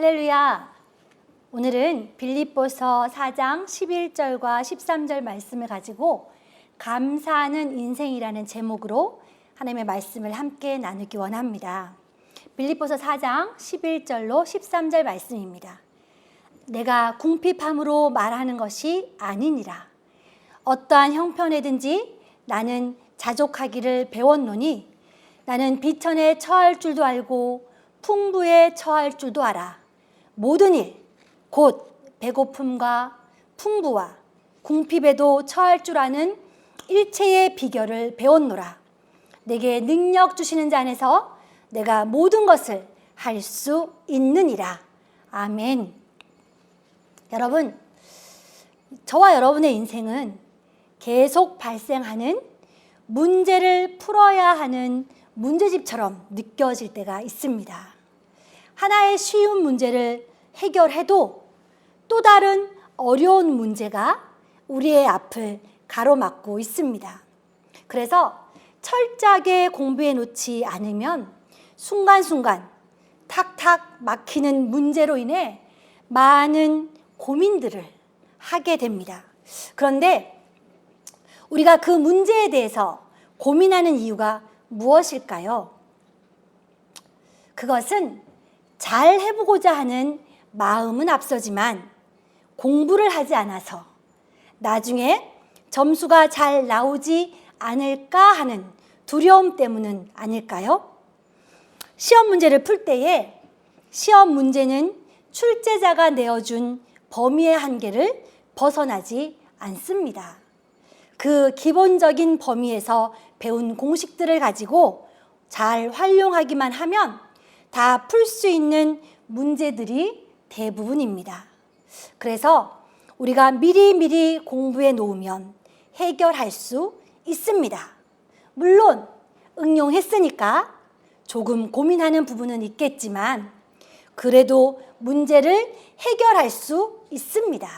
할렐루야! 오늘은 빌립보서 4장 11절과 13절 말씀을 가지고 감사하는 인생이라는 제목으로 하나님의 말씀을 함께 나누기 원합니다. 빌립보서 4장 11절로 13절 말씀입니다. 내가 궁핍함으로 말하는 것이 아니니라. 어떠한 형편에든지 나는 자족하기를 배웠노니 나는 비천에 처할 줄도 알고 풍부에 처할 줄도 알아. 모든 일, 곧 배고픔과 풍부와 궁핍에도 처할 줄 아는 일체의 비결을 배웠노라. 내게 능력 주시는 자 안에서 내가 모든 것을 할 수 있느니라. 아멘. 여러분, 저와 여러분의 인생은 계속 발생하는 문제를 풀어야 하는 문제집처럼 느껴질 때가 있습니다. 하나의 쉬운 문제를 해결해도 또 다른 어려운 문제가 우리의 앞을 가로막고 있습니다. 그래서 철저하게 공부해 놓지 않으면 순간순간 탁탁 막히는 문제로 인해 많은 고민들을 하게 됩니다. 그런데 우리가 그 문제에 대해서 고민하는 이유가 무엇일까요? 그것은 잘 해보고자 하는 마음은 앞서지만 공부를 하지 않아서 나중에 점수가 잘 나오지 않을까 하는 두려움 때문은 아닐까요? 시험 문제를 풀 때에 시험 문제는 출제자가 내어준 범위의 한계를 벗어나지 않습니다. 그 기본적인 범위에서 배운 공식들을 가지고 잘 활용하기만 하면 다 풀 수 있는 문제들이 대부분입니다. 그래서 우리가 미리미리 공부해 놓으면 해결할 수 있습니다. 물론 응용했으니까 조금 고민하는 부분은 있겠지만 그래도 문제를 해결할 수 있습니다.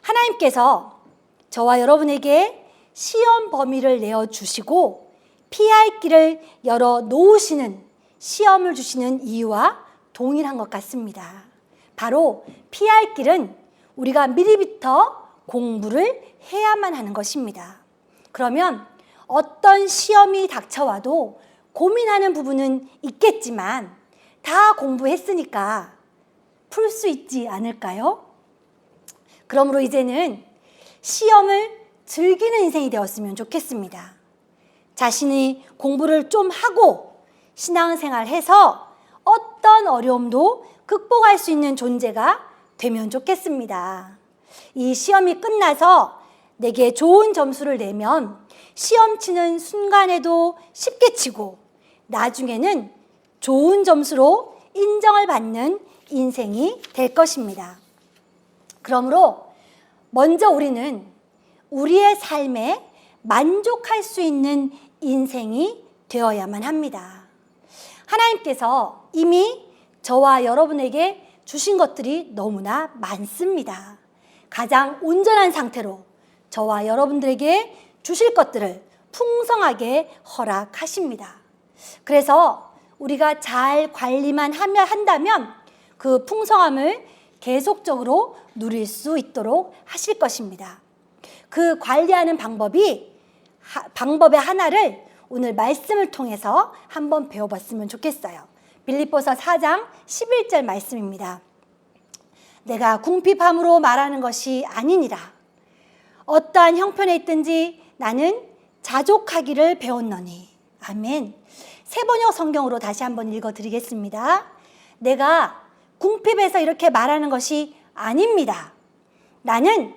하나님께서 저와 여러분에게 시험 범위를 내어주시고 피할 길을 열어 놓으시는 시험을 주시는 이유와 동일한 것 같습니다. 바로 피할 길은 우리가 미리부터 공부를 해야만 하는 것입니다. 그러면 어떤 시험이 닥쳐와도 고민하는 부분은 있겠지만 다 공부했으니까 풀 수 있지 않을까요? 그러므로 이제는 시험을 즐기는 인생이 되었으면 좋겠습니다. 자신이 공부를 좀 하고 신앙생활해서 어떤 어려움도 극복할 수 있는 존재가 되면 좋겠습니다. 이 시험이 끝나서 내게 좋은 점수를 내면 시험 치는 순간에도 쉽게 치고 나중에는 좋은 점수로 인정을 받는 인생이 될 것입니다. 그러므로 먼저 우리는 우리의 삶에 만족할 수 있는 인생이 되어야만 합니다. 하나님께서 이미 저와 여러분에게 주신 것들이 너무나 많습니다. 가장 온전한 상태로 저와 여러분들에게 주실 것들을 풍성하게 허락하십니다. 그래서 우리가 잘 관리만 한다면 그 풍성함을 계속적으로 누릴 수 있도록 하실 것입니다. 그 관리하는 방법의 하나를 오늘 말씀을 통해서 한번 배워봤으면 좋겠어요. 빌립보서 4장 11절 말씀입니다. 내가 궁핍함으로 말하는 것이 아니니라. 어떠한 형편에 있든지 나는 자족하기를 배웠노니. 아멘. 세번역 성경으로 다시 한번 읽어드리겠습니다. 내가 궁핍에서 이렇게 말하는 것이 아닙니다. 나는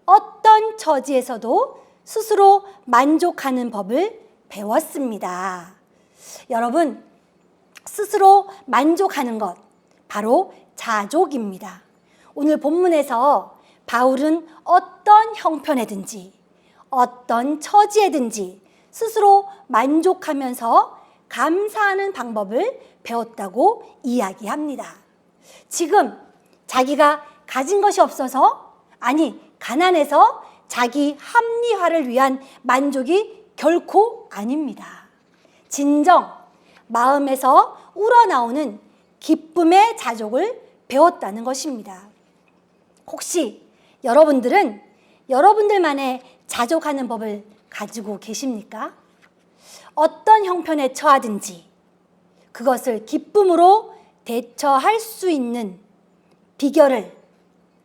어떤 처지에서도 스스로 만족하는 법을 배웠습니다. 여러분, 스스로 만족하는 것 바로 자족입니다. 오늘 본문에서 바울은 어떤 형편에든지 어떤 처지에든지 스스로 만족하면서 감사하는 방법을 배웠다고 이야기합니다. 지금 자기가 가진 것이 없어서 가난해서 자기 합리화를 위한 만족이 결코 아닙니다. 진정 마음에서 우러나오는 기쁨의 자족을 배웠다는 것입니다. 혹시 여러분들은 여러분들만의 자족하는 법을 가지고 계십니까? 어떤 형편에 처하든지 그것을 기쁨으로 대처할 수 있는 비결을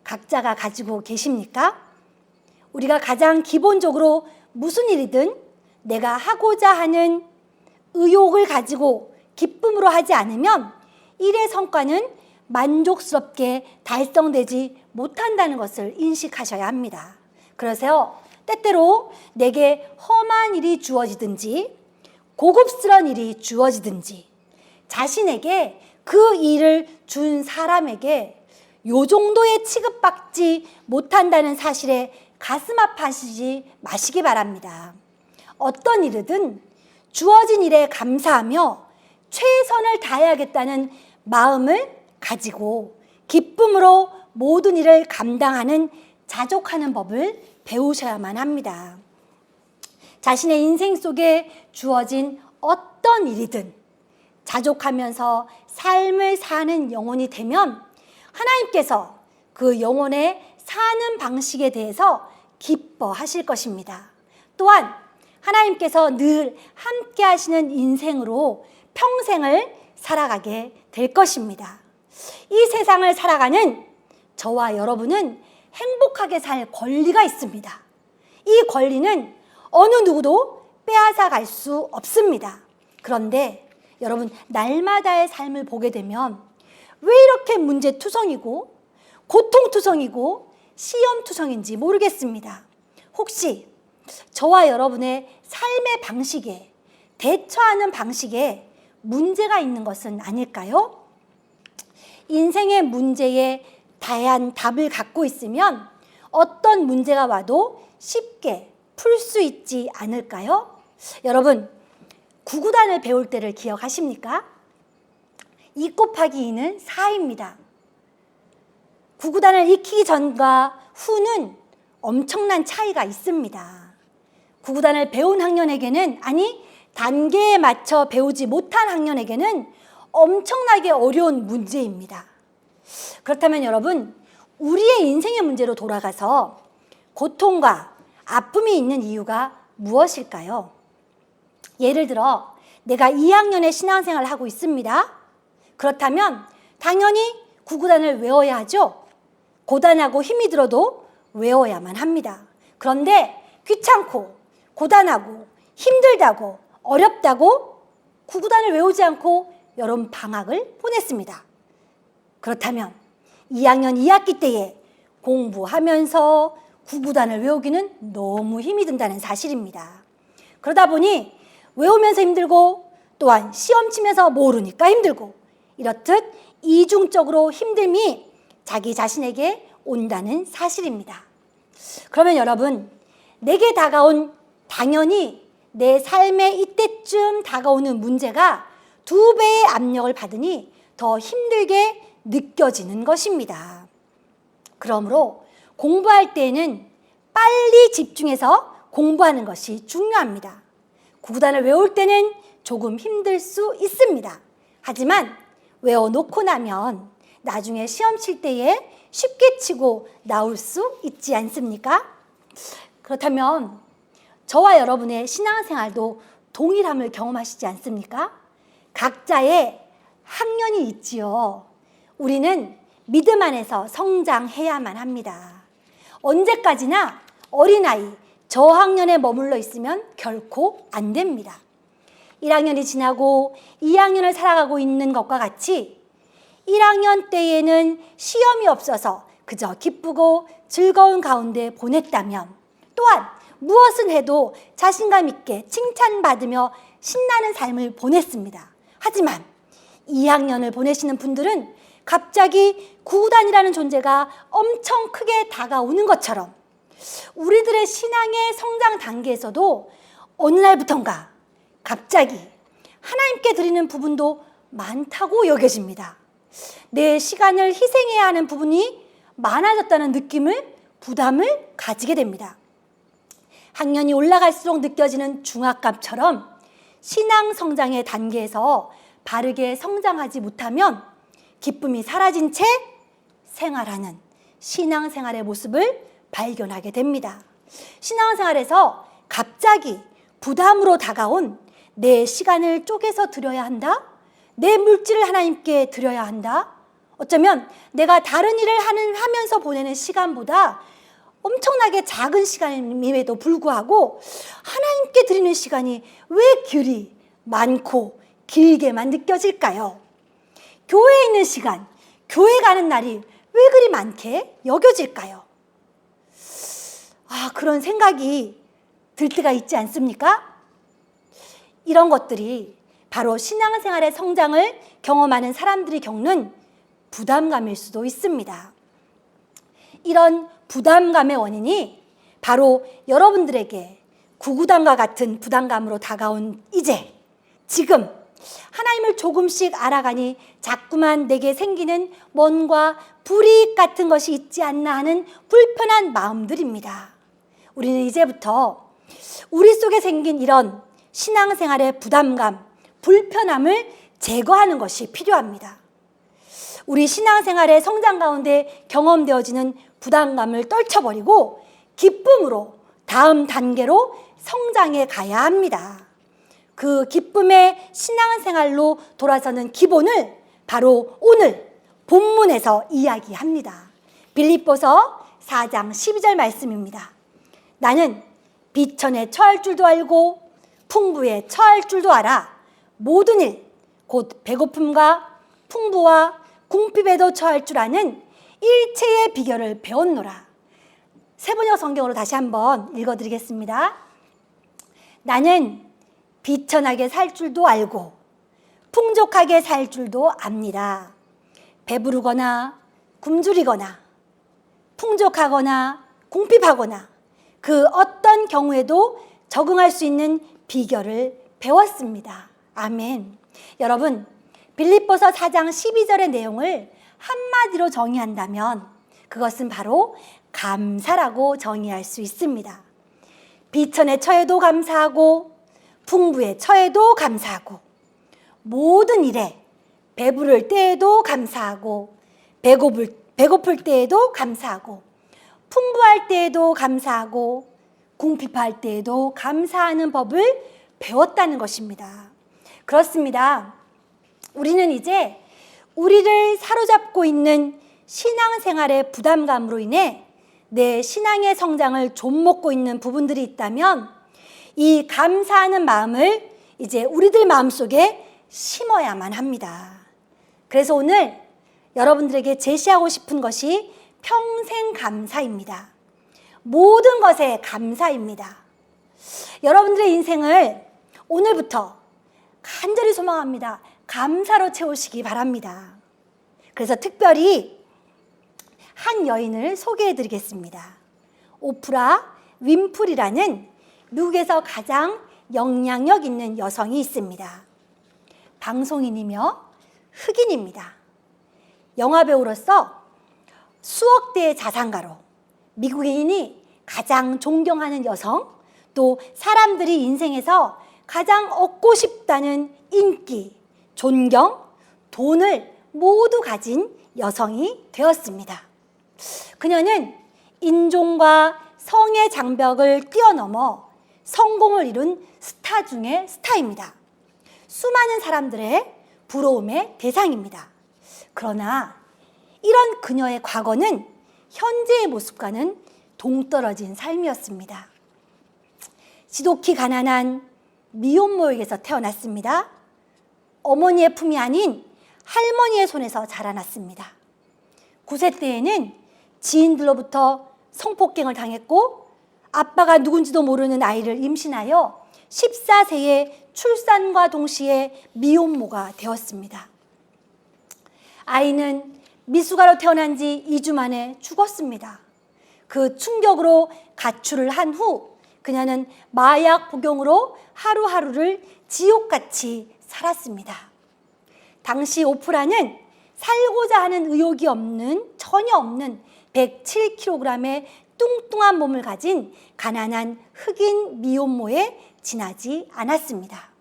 각자가 가지고 계십니까? 우리가 가장 기본적으로 무슨 일이든 내가 하고자 하는 의욕을 가지고 기쁨으로 하지 않으면 일의 성과는 만족스럽게 달성되지 못한다는 것을 인식하셔야 합니다. 그래서 때때로 내게 험한 일이 주어지든지 고급스러운 일이 주어지든지 자신에게 그 일을 준 사람에게 요 정도의 취급받지 못한다는 사실에 가슴 아파하시지 마시기 바랍니다. 어떤 일이든 주어진 일에 감사하며 최선을 다해야겠다는 마음을 가지고 기쁨으로 모든 일을 감당하는 자족하는 법을 배우셔야만 합니다. 자신의 인생 속에 주어진 어떤 일이든 자족하면서 삶을 사는 영혼이 되면 하나님께서 그 영혼의 사는 방식에 대해서 기뻐하실 것입니다. 또한 하나님께서 늘 함께 하시는 인생으로 평생을 살아가게 될 것입니다. 이 세상을 살아가는 저와 여러분은 행복하게 살 권리가 있습니다. 이 권리는 어느 누구도 빼앗아 갈 수 없습니다. 그런데 여러분, 날마다의 삶을 보게 되면 왜 이렇게 문제투성이고 고통투성이고 시험투성인지 모르겠습니다. 혹시 저와 여러분의 삶의 방식에, 대처하는 방식에 문제가 있는 것은 아닐까요? 인생의 문제에 다양한 답을 갖고 있으면 어떤 문제가 와도 쉽게 풀 수 있지 않을까요? 여러분, 구구단을 배울 때를 기억하십니까? 2 곱하기 2는 4입니다. 구구단을 익히기 전과 후는 엄청난 차이가 있습니다. 구구단을 배운 학년에게는, 아니 단계에 맞춰 배우지 못한 학년에게는 엄청나게 어려운 문제입니다. 그렇다면 여러분, 우리의 인생의 문제로 돌아가서 고통과 아픔이 있는 이유가 무엇일까요? 예를 들어 내가 2학년의 신앙생활을 하고 있습니다. 그렇다면 당연히 구구단을 외워야 하죠. 고단하고 힘이 들어도 외워야만 합니다. 그런데 귀찮고 고단하고 힘들다고 어렵다고 구구단을 외우지 않고 여름 방학을 보냈습니다. 그렇다면 2학년 2학기 때에 공부하면서 구구단을 외우기는 너무 힘이 든다는 사실입니다. 그러다 보니 외우면서 힘들고 또한 시험 치면서 모르니까 힘들고 이렇듯 이중적으로 힘듦이 자기 자신에게 온다는 사실입니다. 그러면 여러분, 내게 다가온, 당연히 내 삶에 이때쯤 다가오는 문제가 2배의 압력을 받으니 더 힘들게 느껴지는 것입니다. 그러므로 공부할 때에는 빨리 집중해서 공부하는 것이 중요합니다. 구구단을 외울 때는 조금 힘들 수 있습니다. 하지만 외워놓고 나면 나중에 시험 칠 때에 쉽게 치고 나올 수 있지 않습니까? 그렇다면 저와 여러분의 신앙생활도 동일함을 경험하시지 않습니까? 각자의 학년이 있지요. 우리는 믿음 안에서 성장해야만 합니다. 언제까지나 어린아이, 저학년에 머물러 있으면 결코 안 됩니다. 1학년이 지나고 2학년을 살아가고 있는 것과 같이 1학년 때에는 시험이 없어서 그저 기쁘고 즐거운 가운데 보냈다면, 또한 무엇을 해도 자신감 있게 칭찬받으며 신나는 삶을 보냈습니다. 하지만 2학년을 보내시는 분들은 갑자기 구구단이라는 존재가 엄청 크게 다가오는 것처럼 우리들의 신앙의 성장 단계에서도 어느 날부턴가 갑자기 하나님께 드리는 부분도 많다고 여겨집니다. 내 시간을 희생해야 하는 부분이 많아졌다는 느낌을, 부담을 가지게 됩니다. 학년이 올라갈수록 느껴지는 중압감처럼 신앙 성장의 단계에서 바르게 성장하지 못하면 기쁨이 사라진 채 생활하는 신앙생활의 모습을 발견하게 됩니다. 신앙생활에서 갑자기 부담으로 다가온 내 시간을 쪼개서 드려야 한다? 내 물질을 하나님께 드려야 한다? 어쩌면 내가 다른 일을 하면서 보내는 시간보다 엄청나게 작은 시간임에도 불구하고 하나님께 드리는 시간이 왜 그리 많고 길게만 느껴질까요? 교회에 있는 시간, 교회 가는 날이 왜 그리 많게 여겨질까요? 그런 생각이 들 때가 있지 않습니까? 이런 것들이 바로 신앙생활의 성장을 경험하는 사람들이 겪는 부담감일 수도 있습니다. 이런 부담감의 원인이 바로 여러분들에게 구구단과 같은 부담감으로 다가온 지금 하나님을 조금씩 알아가니 자꾸만 내게 생기는 뭔가 불이익 같은 것이 있지 않나 하는 불편한 마음들입니다. 우리는 이제부터 우리 속에 생긴 이런 신앙생활의 부담감, 불편함을 제거하는 것이 필요합니다. 우리 신앙생활의 성장 가운데 경험되어지는 부담감을 떨쳐버리고 기쁨으로 다음 단계로 성장해 가야 합니다. 그 기쁨의 신앙생활로 돌아서는 기본을 바로 오늘 본문에서 이야기합니다. 빌립보서 4장 12절 말씀입니다. 나는 비천에 처할 줄도 알고 풍부에 처할 줄도 알아. 모든 일, 곧 배고픔과 풍부와 궁핍에도 처할 줄 아는 일체의 비결을 배웠노라. 세번역 성경으로 다시 한번 읽어드리겠습니다. 나는 비천하게 살 줄도 알고 풍족하게 살 줄도 압니다. 배부르거나 굶주리거나 풍족하거나 궁핍하거나 그 어떤 경우에도 적응할 수 있는 비결을 배웠습니다. 아멘. 여러분, 빌립보서 4장 12절의 내용을 한마디로 정의한다면 그것은 바로 감사라고 정의할 수 있습니다. 비천에 처해도 감사하고 풍부에 처해도 감사하고 모든 일에 배부를 때에도 감사하고 배고플 때에도 감사하고 풍부할 때에도 감사하고 궁핍할 때에도 감사하는 법을 배웠다는 것입니다. 그렇습니다. 우리는 이제 우리를 사로잡고 있는 신앙생활의 부담감으로 인해 내 신앙의 성장을 좀먹고 있는 부분들이 있다면 이 감사하는 마음을 이제 우리들 마음속에 심어야만 합니다. 그래서 오늘 여러분들에게 제시하고 싶은 것이 평생 감사입니다. 모든 것에 감사입니다. 여러분들의 인생을 오늘부터 간절히 소망합니다. 감사로 채우시기 바랍니다. 그래서 특별히 한 여인을 소개해 드리겠습니다. 오프라 윈프리라는 미국에서 가장 영향력 있는 여성이 있습니다. 방송인이며 흑인입니다. 영화배우로서 수억 대의 자산가로 미국인이 가장 존경하는 여성, 또 사람들이 인생에서 가장 얻고 싶다는 인기, 존경, 돈을 모두 가진 여성이 되었습니다. 그녀는 인종과 성의 장벽을 뛰어넘어 성공을 이룬 스타 중의 스타입니다. 수많은 사람들의 부러움의 대상입니다. 그러나 이런 그녀의 과거는 현재의 모습과는 동떨어진 삶이었습니다. 지독히 가난한 미혼모에게서 태어났습니다. 어머니의 품이 아닌 할머니의 손에서 자라났습니다. 9세 때에는 지인들로부터 성폭행을 당했고 아빠가 누군지도 모르는 아이를 임신하여 14세에 출산과 동시에 미혼모가 되었습니다. 아이는 미숙아로 태어난 지 2주 만에 죽었습니다. 그 충격으로 가출을 한 후 그녀는 마약 복용으로 하루하루를 지옥같이 살았습니다. 당시 오프라는 살고자 하는 의욕이 전혀 없는 107kg의 뚱뚱한 몸을 가진 가난한 흑인 미혼모에 지나지 않았습니다.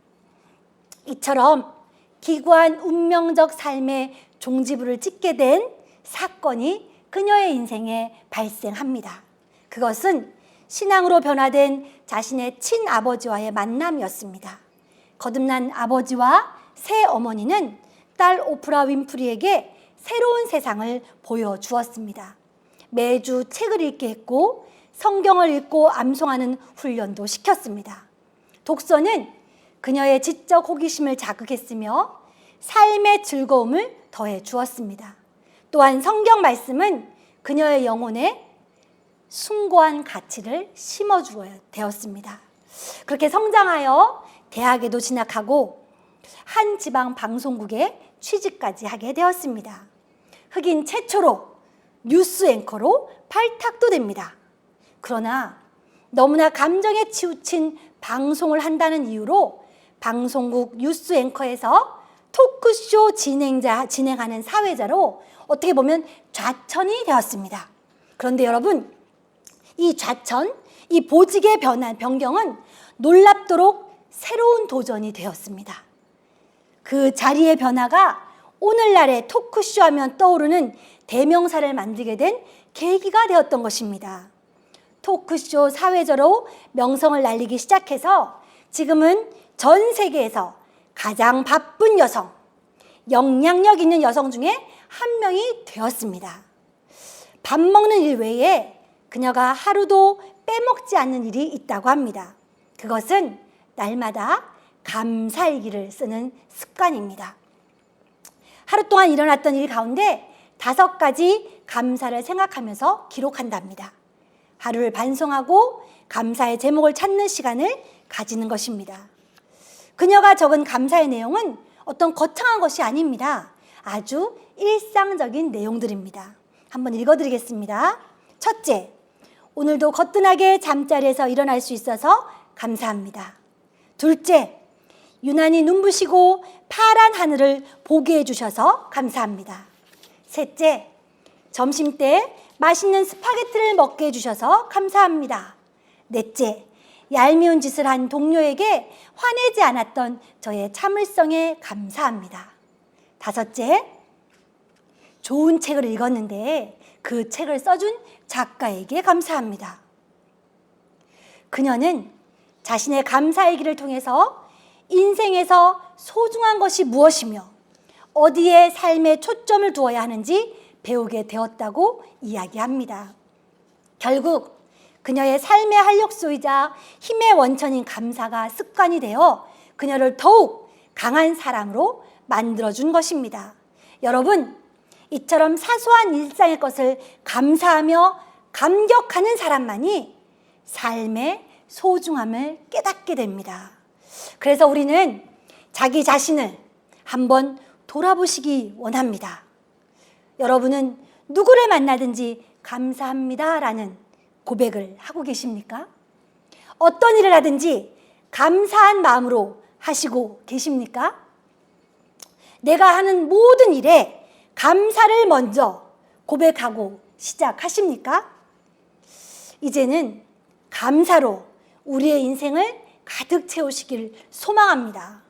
이처럼 기구한 운명적 삶의 종지부를 찍게 된 사건이 그녀의 인생에 발생합니다. 그것은 신앙으로 변화된 자신의 친아버지와의 만남이었습니다. 거듭난 아버지와 새 어머니는 딸 오프라 윈프리에게 새로운 세상을 보여주었습니다. 매주 책을 읽게 했고 성경을 읽고 암송하는 훈련도 시켰습니다. 독서는 그녀의 지적 호기심을 자극했으며 삶의 즐거움을 더해 주었습니다. 또한 성경 말씀은 그녀의 영혼에 숭고한 가치를 심어주어야 되었습니다. 그렇게 성장하여 대학에도 진학하고 한 지방 방송국에 취직까지 하게 되었습니다. 흑인 최초로 뉴스 앵커로 발탁도 됩니다. 그러나 너무나 감정에 치우친 방송을 한다는 이유로 방송국 뉴스 앵커에서 토크쇼 진행하는 사회자로 어떻게 보면 좌천이 되었습니다. 그런데 여러분, 이 좌천, 이 보직의 변경은 놀랍도록 새로운 도전이 되었습니다. 그 자리의 변화가 오늘날의 토크쇼 하면 떠오르는 대명사를 만들게 된 계기가 되었던 것입니다. 토크쇼 사회자로 명성을 날리기 시작해서 지금은 전 세계에서 가장 바쁜 여성, 영향력 있는 여성 중에 한 명이 되었습니다. 밥 먹는 일 외에 그녀가 하루도 빼먹지 않는 일이 있다고 합니다. 그것은 날마다 감사일기를 쓰는 습관입니다. 하루 동안 일어났던 일 가운데 5가지 감사를 생각하면서 기록한답니다. 하루를 반성하고 감사의 제목을 찾는 시간을 가지는 것입니다. 그녀가 적은 감사의 내용은 어떤 거창한 것이 아닙니다. 아주 일상적인 내용들입니다. 한번 읽어드리겠습니다. 첫째, 오늘도 거뜬하게 잠자리에서 일어날 수 있어서 감사합니다. 둘째, 유난히 눈부시고 파란 하늘을 보게 해주셔서 감사합니다. 셋째, 점심때 맛있는 스파게티를 먹게 해주셔서 감사합니다. 넷째, 얄미운 짓을 한 동료에게 화내지 않았던 저의 참을성에 감사합니다. 다섯째, 좋은 책을 읽었는데 그 책을 써준 작가에게 감사합니다. 그녀는 자신의 감사일기를 통해서 인생에서 소중한 것이 무엇이며 어디에 삶의 초점을 두어야 하는지 배우게 되었다고 이야기합니다. 결국 그녀의 삶의 활력소이자 힘의 원천인 감사가 습관이 되어 그녀를 더욱 강한 사람으로 만들어준 것입니다. 여러분, 이처럼 사소한 일상의 것을 감사하며 감격하는 사람만이 삶의 소중함을 깨닫게 됩니다. 그래서 우리는 자기 자신을 한번 돌아보시기 원합니다. 여러분은 누구를 만나든지 감사합니다라는 고백을 하고 계십니까? 어떤 일을 하든지 감사한 마음으로 하시고 계십니까? 내가 하는 모든 일에 감사를 먼저 고백하고 시작하십니까? 이제는 감사로 우리의 인생을 가득 채우시길 소망합니다.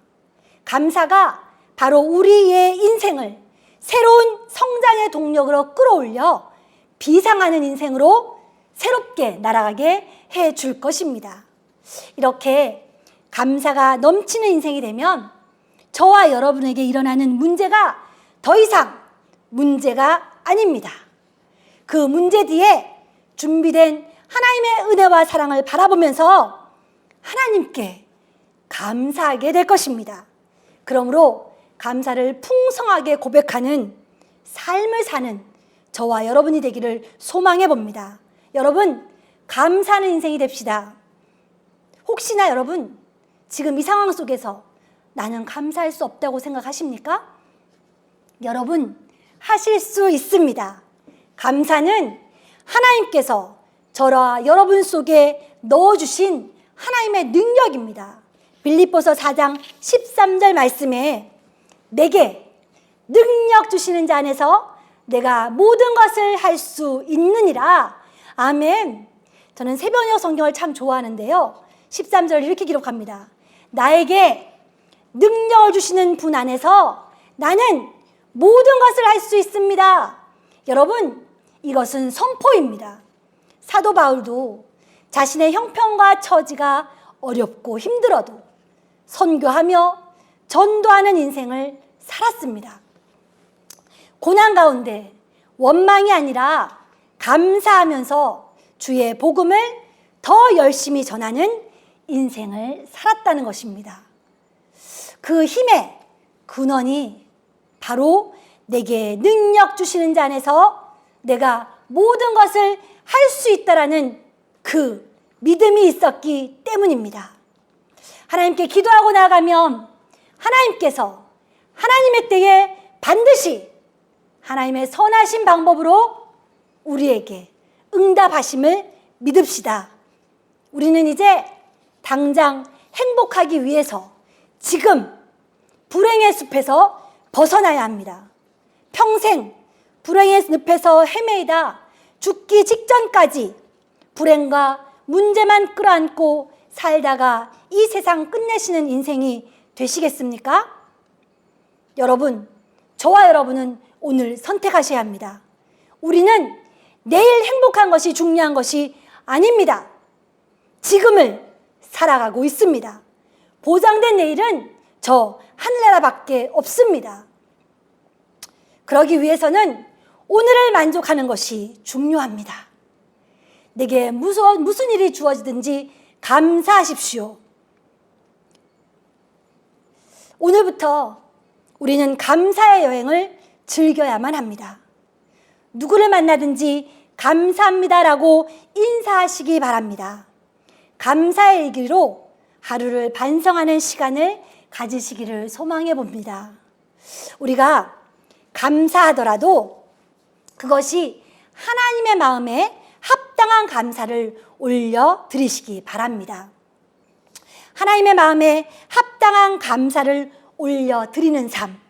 감사가 바로 우리의 인생을 새로운 성장의 동력으로 끌어올려 비상하는 인생으로 새롭게 날아가게 해줄 것입니다. 이렇게 감사가 넘치는 인생이 되면 저와 여러분에게 일어나는 문제가 더 이상 문제가 아닙니다. 그 문제 뒤에 준비된 하나님의 은혜와 사랑을 바라보면서 하나님께 감사하게 될 것입니다. 그러므로 감사를 풍성하게 고백하는 삶을 사는 저와 여러분이 되기를 소망해 봅니다. 여러분, 감사하는 인생이 됩시다. 혹시나 여러분 지금 이 상황 속에서 나는 감사할 수 없다고 생각하십니까? 여러분, 하실 수 있습니다. 감사는 하나님께서 저와 여러분 속에 넣어주신 하나님의 능력입니다. 빌립보서 4장 13절 말씀에 내게 능력 주시는 자 안에서 내가 모든 것을 할 수 있느니라. 아멘. 저는 새번역 성경을 참 좋아하는데요. 13절을 이렇게 기록합니다. 나에게 능력을 주시는 분 안에서 나는 모든 것을 할 수 있습니다. 여러분, 이것은 선포입니다. 사도 바울도 자신의 형편과 처지가 어렵고 힘들어도 선교하며 전도하는 인생을 살았습니다. 고난 가운데 원망이 아니라 감사하면서 주의 복음을 더 열심히 전하는 인생을 살았다는 것입니다. 그 힘의 근원이 바로 내게 능력 주시는 자 안에서 내가 모든 것을 할 수 있다라는 그 믿음이 있었기 때문입니다. 하나님께 기도하고 나가면 하나님께서 하나님의 때에 반드시 하나님의 선하신 방법으로 우리에게 응답하심을 믿읍시다. 우리는 이제 당장 행복하기 위해서 지금 불행의 숲에서 벗어나야 합니다. 평생 불행의 늪에서 헤매이다 죽기 직전까지 불행과 문제만 끌어안고 살다가 이 세상 끝내시는 인생이 되시겠습니까? 여러분, 저와 여러분은 오늘 선택하셔야 합니다. 우리는 내일 행복한 것이 중요한 것이 아닙니다. 지금을 살아가고 있습니다. 보장된 내일은 저 하늘나라밖에 없습니다. 그러기 위해서는 오늘을 만족하는 것이 중요합니다. 내게 무슨 일이 주어지든지 감사하십시오. 오늘부터 우리는 감사의 여행을 즐겨야만 합니다. 누구를 만나든지 감사합니다라고 인사하시기 바랍니다. 감사의 일기로 하루를 반성하는 시간을 가지시기를 소망해 봅니다. 우리가 감사하더라도 그것이 하나님의 마음에 합당한 감사를 올려드리시기 바랍니다. 하나님의 마음에 합당한 감사를 올려드리는 삶,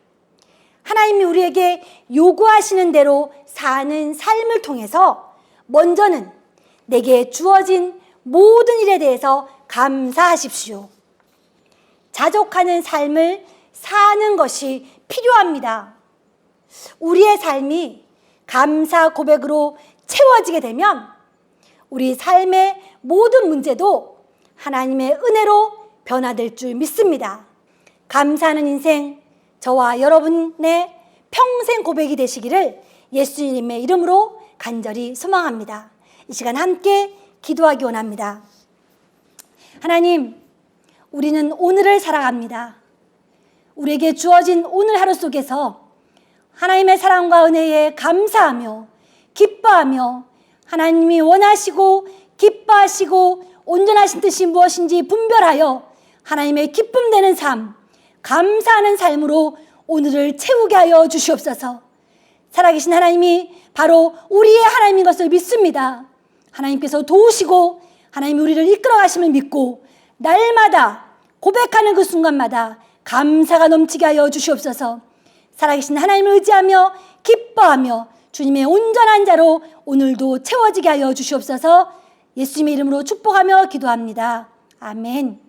하나님이 우리에게 요구하시는 대로 사는 삶을 통해서 먼저는 내게 주어진 모든 일에 대해서 감사하십시오. 자족하는 삶을 사는 것이 필요합니다. 우리의 삶이 감사 고백으로 채워지게 되면 우리 삶의 모든 문제도 하나님의 은혜로 변화될 줄 믿습니다. 감사하는 인생, 저와 여러분의 평생 고백이 되시기를 예수님의 이름으로 간절히 소망합니다. 이 시간 함께 기도하기 원합니다. 하나님, 우리는 오늘을 살아갑니다. 우리에게 주어진 오늘 하루 속에서 하나님의 사랑과 은혜에 감사하며 기뻐하며 하나님이 원하시고 기뻐하시고 온전하신 뜻이 무엇인지 분별하여 하나님의 기쁨 되는 삶, 감사하는 삶으로 오늘을 채우게 하여 주시옵소서. 살아계신 하나님이 바로 우리의 하나님인 것을 믿습니다. 하나님께서 도우시고 하나님이 우리를 이끌어 가심을 믿고 날마다 고백하는 그 순간마다 감사가 넘치게 하여 주시옵소서. 살아계신 하나님을 의지하며 기뻐하며 주님의 온전한 자로 오늘도 채워지게 하여 주시옵소서. 예수님의 이름으로 축복하며 기도합니다. 아멘.